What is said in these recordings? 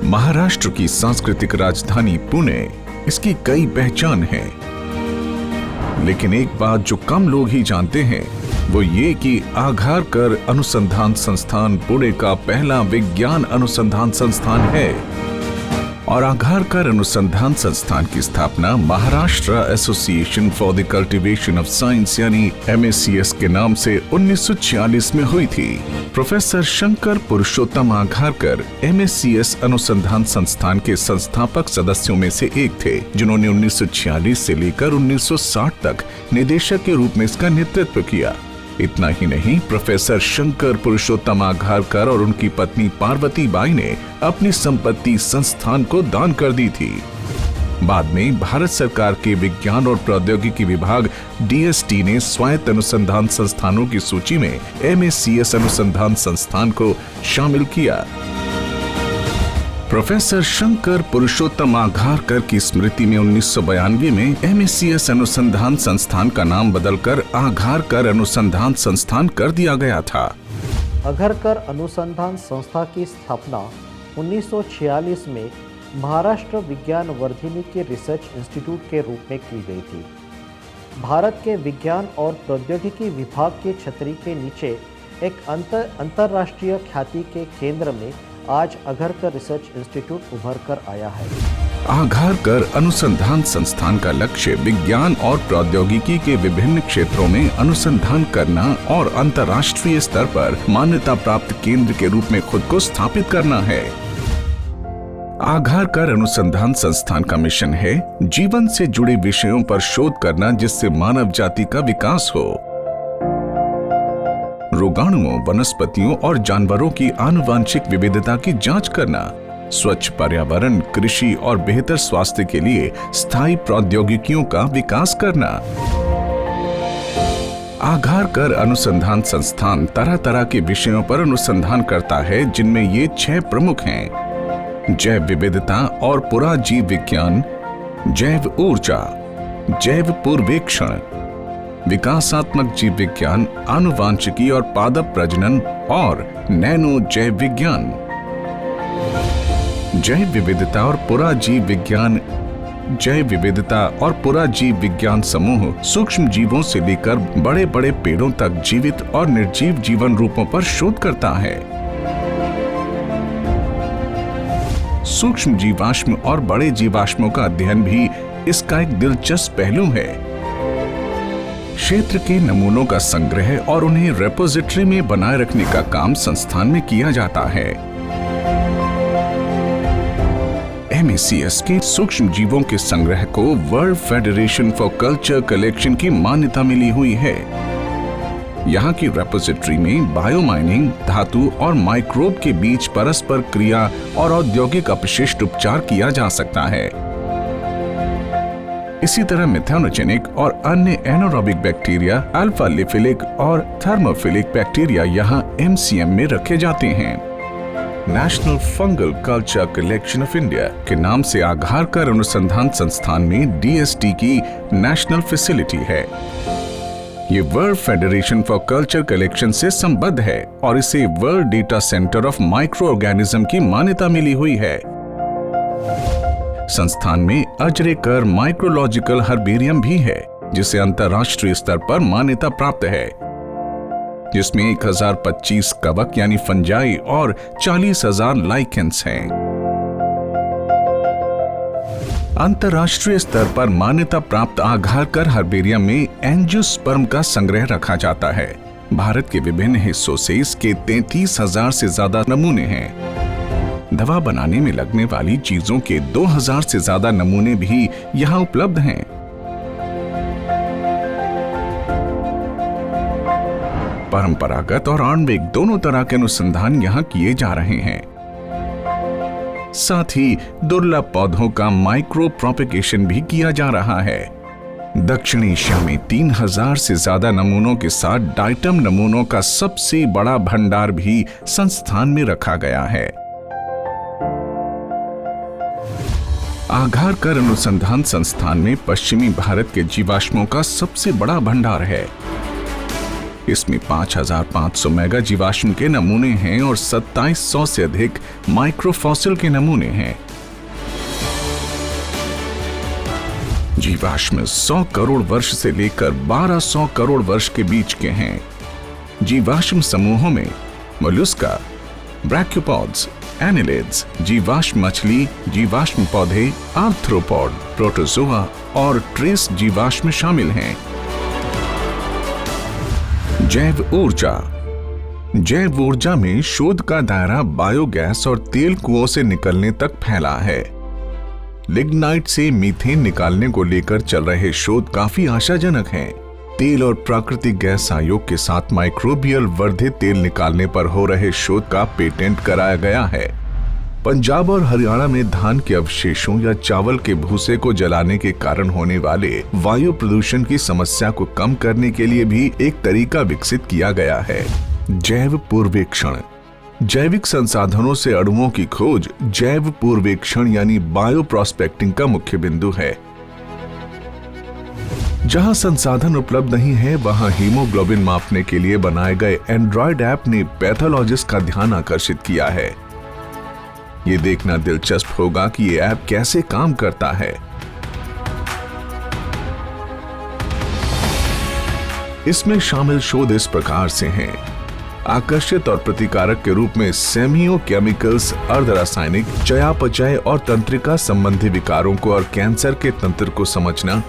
महाराष्ट्र की सांस्कृतिक राजधानी पुणे, इसकी कई पहचान है। लेकिन एक बात जो कम लोग ही जानते हैं वो ये कि आघारकर अनुसंधान संस्थान पुणे का पहला विज्ञान अनुसंधान संस्थान है। और आघारकर अनुसंधान संस्थान की स्थापना Maharashtra association for the cultivation of science यानी MACS के नाम से 1946 में हुई थी। प्रोफेसर शंकर पुरुषोत्तम आघारकर MACS अनुसंधान संस्थान के संस्थापक सदस्यों में से एक थे, जिन्होंने 1946 से लेकर 1960 तक निदेशक के रूप में इसका नेतृत्व किया। इतना ही नहीं, प्रोफेसर शंकर पुरुषोत्तम आघारकर और उनकी पत्नी पार्वती बाई ने अपनी संपत्ति संस्थान को दान कर दी थी। बाद में भारत सरकार के विज्ञान और प्रौद्योगिकी विभाग DST ने स्वायत्त अनुसंधान संस्थानों की सूची में MACS अनुसंधान संस्थान को शामिल किया। प्रोफेसर शंकर पुरुषोत्तम आघारकर की स्मृति में 1992 में MACS अनुसंधान संस्थान का नाम बदलकर आघारकर अनुसंधान संस्थान कर दिया गया था। आघारकर अनुसंधान संस्था की स्थापना 1946 में महाराष्ट्र विज्ञान वर्धिनी के रिसर्च इंस्टीट्यूट के रूप में की गई थी। भारत के विज्ञान और प्रौद्योगिकी विभाग की छतरी के नीचे एक अंतर्राष्ट्रीय ख्याति के केंद्र में आज आघारकर रिसर्च इंस्टीट्यूट उभर कर आया है। आघारकर अनुसंधान संस्थान का लक्ष्य विज्ञान और प्रौद्योगिकी के विभिन्न क्षेत्रों में अनुसंधान करना और अंतर्राष्ट्रीय स्तर पर मान्यता प्राप्त केंद्र के रूप में खुद को स्थापित करना है। आघारकर अनुसंधान संस्थान का मिशन है जीवन से जुड़े विषयों पर शोध करना जिससे मानव जाति का विकास हो। रोगाणुओं, वनस्पतियों और जानवरों की आनुवांशिक विविधता की जांच करना, स्वच्छ पर्यावरण, कृषि और बेहतर स्वास्थ्य के लिए स्थायी प्रौद्योगिकियों का विकास करना। आघारकर अनुसंधान संस्थान तरह तरह के विषयों पर अनुसंधान करता है, जिनमें ये 6 प्रमुख हैं: जैव विविधता और पुराजीव विज्ञान, जैव ऊर्जा, जैव पूर्वेक्षण, विकासात्मक जीव विज्ञान, आनुवांशिकी और पादप प्रजनन और नैनो जैव विज्ञान। जैव विविधता और पुराजीव विज्ञान जैव विविधता और पुराजीव विज्ञान समूह सूक्ष्म जीवों से लेकर बड़े बड़े पेड़ों तक जीवित और निर्जीव जीवन रूपों पर शोध करता है। सूक्ष्म जीवाश्म और बड़े जीवाश्मों का अध्ययन भी इसका एक दिलचस्प पहलू है। क्षेत्र के नमूनों का संग्रह और उन्हें रेपोजिटरी में बनाए रखने का काम संस्थान में किया जाता है। MACS के सूक्ष्म जीवों के संग्रह को world federation for culture collection की मान्यता मिली हुई है। यहाँ की रेपोजिटरी में बायोमाइनिंग, धातु और माइक्रोब के बीच परस्पर क्रिया और औद्योगिक अपशिष्ट उपचार किया जा सकता है। इसी तरह मिथेनोजेनिक और अन्य एनारोबिक बैक्टीरिया, अल्फा लिफिलिक और थर्मोफिलिक बैक्टीरिया यहाँ MCM में रखे जाते हैं। National fungal culture collection of India के नाम से आघारकर अनुसंधान संस्थान में DST की नेशनल फैसिलिटी है। ये world federation for culture collection से संबद्ध है और इसे world data centre of micro organism की मान्यता मिली हुई है। संस्थान में अजरेकर माइक्रोलॉजिकल हर्बेरियम भी है, जिसे अंतर्राष्ट्रीय स्तर पर मान्यता प्राप्त है, जिसमें 1025 कवक यानी फंजाई और 40,000 लाइकेंस हैं। अंतर्राष्ट्रीय स्तर पर मान्यता प्राप्त आघारकर हर्बेरियम में एंजियोस्पर्म का संग्रह रखा जाता है। भारत के विभिन्न हिस्सों से इसके 33,000 से ज्यादा नमूने हैं। दवा बनाने में लगने वाली चीजों के 2000 से ज्यादा नमूने भी यहाँ उपलब्ध हैं। परंपरागत और आणविक दोनों तरह के अनुसंधान यहाँ किए जा रहे हैं। साथ ही दुर्लभ पौधों का माइक्रो प्रोपेगेशन भी किया जा रहा है। दक्षिण एशिया में 3000 से ज्यादा नमूनों के साथ डाइटम नमूनों का सबसे बड़ा भंडार भी संस्थान में रखा गया है। आघारकर अनुसंधान संस्थान में पश्चिमी भारत के जीवाश्मों का सबसे बड़ा भंडार है। इसमें 5500 मेगा जीवाश्म के नमूने हैं और 2700 से अधिक माइक्रोफॉसिल के नमूने हैं। जीवाश्म 100 करोड़ वर्ष से लेकर 1200 करोड़ वर्ष के बीच के हैं। जीवाश्म समूहों में मोलस्का, ब्रैक्योपॉड्स, एनिलिड्स, जीवाश्म मछली, जीवाश्म पौधे, आर्थ्रोपॉड, प्रोटोजोआ और ट्रेस जीवाश्म शामिल हैं। जैव ऊर्जा। जैव ऊर्जा में शोध का दायरा बायोगैस और तेल कुओं से निकलने तक फैला है। लिग्नाइट से मीथेन निकालने को लेकर चल रहे शोध काफी आशाजनक हैं। तेल और प्राकृतिक गैस आयोग के साथ माइक्रोबियल वर्धित तेल निकालने पर हो रहे शोध का पेटेंट कराया गया है। पंजाब और हरियाणा में धान के अवशेषों या चावल के भूसे को जलाने के कारण होने वाले वायु प्रदूषण की समस्या को कम करने के लिए भी एक तरीका विकसित किया गया है, जैव पूर्वेक्षण। जैविक संसाधनों से अणुओं की खोज जैव पूर्वेक्षण यानी बायो प्रोस्पेक्टिंग का मुख्य बिंदु है। जहां संसाधन उपलब्ध नहीं है, वहां हीमोग्लोबिन मापने के लिए बनाए गए एंड्रॉयड ऐप ने पैथोलॉजिस्ट का ध्यान आकर्षित किया है। ये देखना दिलचस्प होगा कि ये ऐप कैसे काम करता है। इसमें शामिल शोध इस प्रकार से हैं: आकर्षित और प्रतिकारक के रूप में सेमियोकेमिकल्स, अर्धरासायनिक, चयापचय और तंत्रिका संबंधी विकारों को और कैंसर के तंत्र को समझना,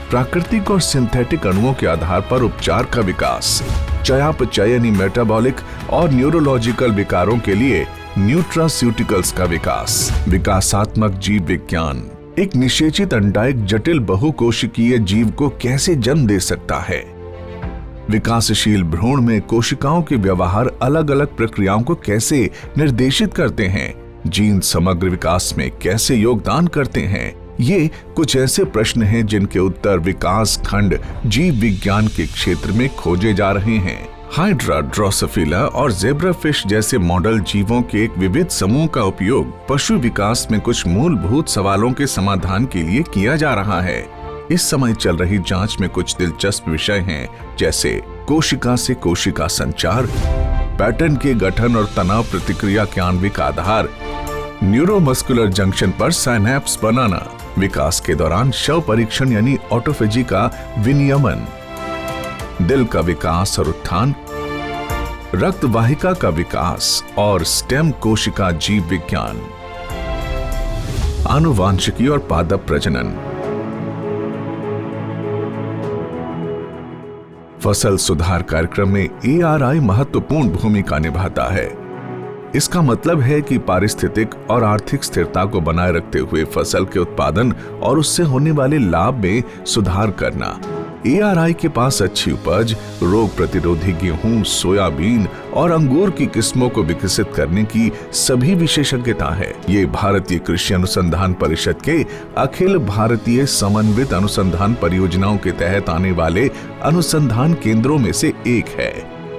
प्राकृतिक और सिंथेटिक अणुओं के आधार पर उपचार का विकास, चयापचय यानी मेटाबॉलिक और न्यूरोलॉजिकल विकारों के लिए न्यूट्रास्यूटिकल्स का विकास, विकासात्मक जीव विज्ञान, एक निषेचित अंडा एक जटिल बहुकोशिकीय जीव को कैसे जन्म दे सकता है, विकासशील भ्रूण में कोशिकाओं के व्यवहार अलग अलग प्रक्रियाओं को कैसे निर्देशित करते हैं, जीन समग्र विकास में कैसे योगदान करते हैं। ये कुछ ऐसे प्रश्न हैं जिनके उत्तर विकास खंड जीव विज्ञान के क्षेत्र में खोजे जा रहे हैं। हाइड्रा, ड्रोसोफिला और ज़ेब्राफिश जैसे मॉडल जीवों के एक विविध समूह का उपयोग पशु विकास में कुछ मूलभूत सवालों के समाधान के लिए किया जा रहा है। इस समय चल रही जांच में कुछ दिलचस्प विषय हैं, जैसे कोशिका से कोशिका संचार, पैटर्न के गठन और तनाव प्रतिक्रिया के आणविक आधार, न्यूरोमस्कुलर जंक्शन पर साइनैप्स बनाना, विकास के दौरान शव परीक्षण यानी ऑटोफेजी का विनियमन, दिल का विकास और उत्थान, रक्त वाहिका का विकास और स्टेम कोशिका जीव विज्ञान, आनुवांशिकी और पादप प्रजनन। फसल सुधार कार्यक्रम में ARI महत्वपूर्ण भूमिका निभाता है। इसका मतलब है कि पारिस्थितिक और आर्थिक स्थिरता को बनाए रखते हुए फसल के उत्पादन और उससे होने वाले लाभ में सुधार करना। ARI के पास अच्छी उपज, रोग प्रतिरोधी गेहूं, सोयाबीन और अंगूर की किस्मों को विकसित करने की सभी विशेषज्ञता है। ये भारतीय कृषि अनुसंधान परिषद के अखिल भारतीय समन्वित अनुसंधान परियोजनाओं के तहत आने वाले अनुसंधान केंद्रों में से एक है।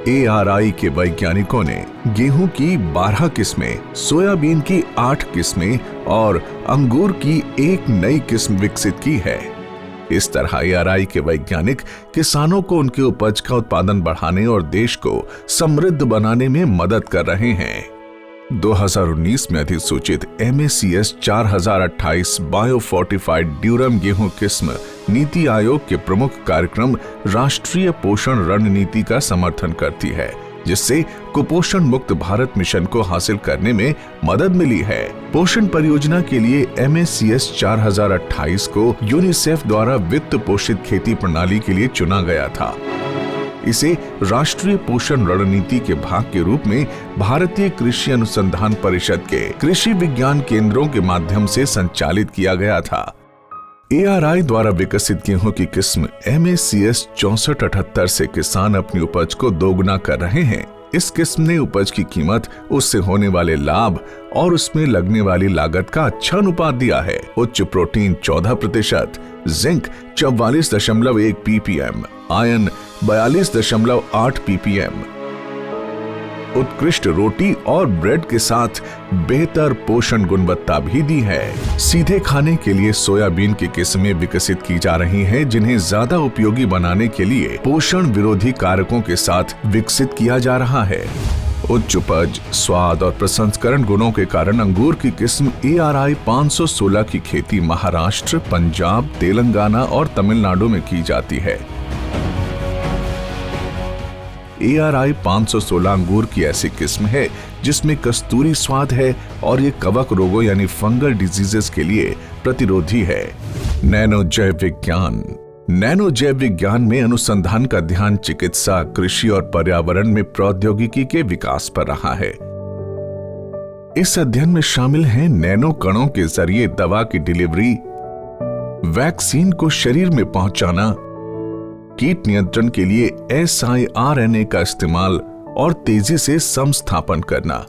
ARI के वैज्ञानिकों ने गेहूं की 12 किस्में, सोयाबीन की 8 किस्में और अंगूर की एक नई किस्म विकसित की है। इस तरह ARI के वैज्ञानिक किसानों को उनके उपज का उत्पादन बढ़ाने और देश को समृद्ध बनाने में मदद कर रहे हैं। 2019 में अधिसूचित MACS 4028 बायोफोर्टिफाइड ड्यूरम गेहूं किस्म नीति आयोग के प्रमुख कार्यक्रम राष्ट्रीय पोषण रणनीति का समर्थन करती है, जिससे कुपोषण मुक्त भारत मिशन को हासिल करने में मदद मिली है। पोषण परियोजना के लिए MACS 4028 को यूनिसेफ द्वारा वित्त पोषित खेती प्रणाली के लिए चुना गया था। इसे राष्ट्रीय पोषण रणनीति के भाग के रूप में भारतीय कृषि अनुसंधान परिषद के कृषि विज्ञान केंद्रों के माध्यम से संचालित किया गया था। ARI द्वारा विकसित गेहूं की किस्म MACS 6478 से किसान अपनी उपज को दोगुना कर रहे हैं। इस किस्म ने उपज की कीमत, उससे होने वाले लाभ और उसमें लगने वाली लागत का अच्छा अनुपात दिया है। उच्च protein 14%, zinc 44.1 ppm, iron 42.8 ppm, उत्कृष्ट रोटी और ब्रेड के साथ बेहतर पोषण गुणवत्ता भी दी है। सीधे खाने के लिए सोयाबीन की किस्में विकसित की जा रही हैं, जिन्हें ज्यादा उपयोगी बनाने के लिए पोषण विरोधी कारकों के साथ विकसित किया जा रहा है। उच्च उपज, स्वाद और प्रसंस्करण गुणों के कारण अंगूर की किस्म ARI 516 की खेती महाराष्ट्र, पंजाब, तेलंगाना और तमिलनाडु में की जाती है। ARI 516 अंगूर की ऐसी किस्म है जिसमें कस्तूरी स्वाद है और ये कवक रोगों यानी फंगल डिजीजेस के लिए प्रतिरोधी है। नैनो जैव विज्ञान में अनुसंधान का ध्यान चिकित्सा, कृषि और पर्यावरण में प्रौद्योगिकी के विकास पर रहा है। इस अध्ययन में शामिल हैं नैनो कणों के जरिए दवा की डिलीवरी, वैक्सीन को शरीर में पहुंचाना, कीट नियंत्रण के लिए siRNA का इस्तेमाल और तेजी से समस्थापन करना।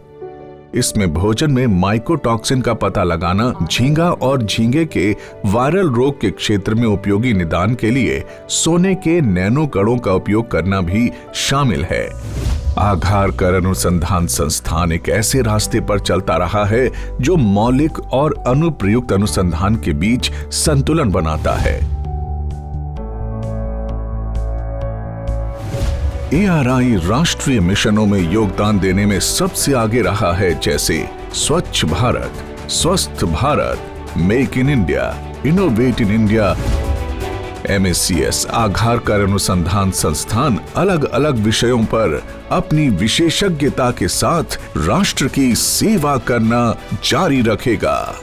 इसमें भोजन में माइकोटॉक्सिन का पता लगाना, झींगा और झींगे के वायरल रोग के क्षेत्र में उपयोगी निदान के लिए सोने के नैनो कणों का उपयोग करना भी शामिल है। आघारकर अनुसंधान संस्थान एक ऐसे रास्ते पर चलता रहा है जो मौलिक और अनुप्रयुक्त अनुसंधान के बीच संतुलन बनाता है। ARI राष्ट्रीय मिशनों में योगदान देने में सबसे आगे रहा है, जैसे स्वच्छ भारत, स्वस्थ Bharat, make in India, innovate in India. MACS Agharkar अनुसंधान संस्थान अलग अलग विषयों पर अपनी विशेषज्ञता के साथ राष्ट्र की सेवा करना जारी रखेगा।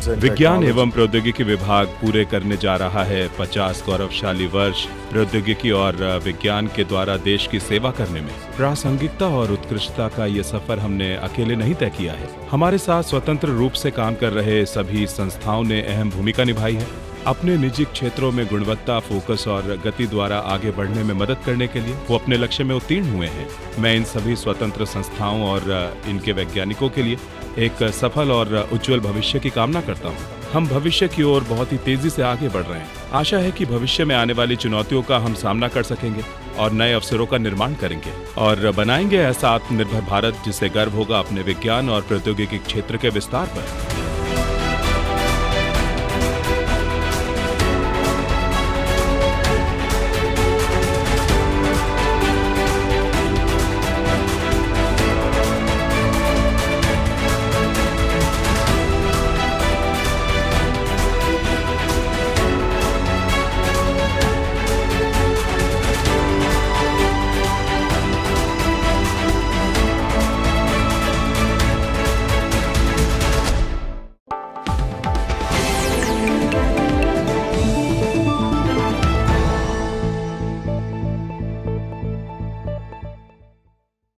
विज्ञान एवं प्रौद्योगिकी विभाग पूरे करने जा रहा है 50 गौरवशाली वर्ष। प्रौद्योगिकी और विज्ञान के द्वारा देश की सेवा करने में प्रासंगिकता और उत्कृष्टता का ये सफर हमने अकेले नहीं तय किया है। हमारे साथ स्वतंत्र रूप से काम कर रहे सभी संस्थाओं ने अहम भूमिका निभाई है। अपने निजी क्षेत्रों में गुणवत्ता, फोकस और गति द्वारा आगे बढ़ने में मदद करने के लिए वो अपने लक्ष्य में उत्तीर्ण हुए हैं। मैं इन सभी स्वतंत्र संस्थाओं और इनके वैज्ञानिकों के लिए एक सफल और उज्जवल भविष्य की कामना करता हूँ। हम भविष्य की ओर बहुत ही तेजी से आगे बढ़ रहे हैं। आशा है कि भविष्य में आने वाली चुनौतियों का हम सामना कर सकेंगे और नए अवसरों का निर्माण करेंगे और बनाएंगे ऐसा आत्मनिर्भर भारत जिसे गर्व होगा अपने विज्ञान और प्रौद्योगिकी क्षेत्र के विस्तार पर।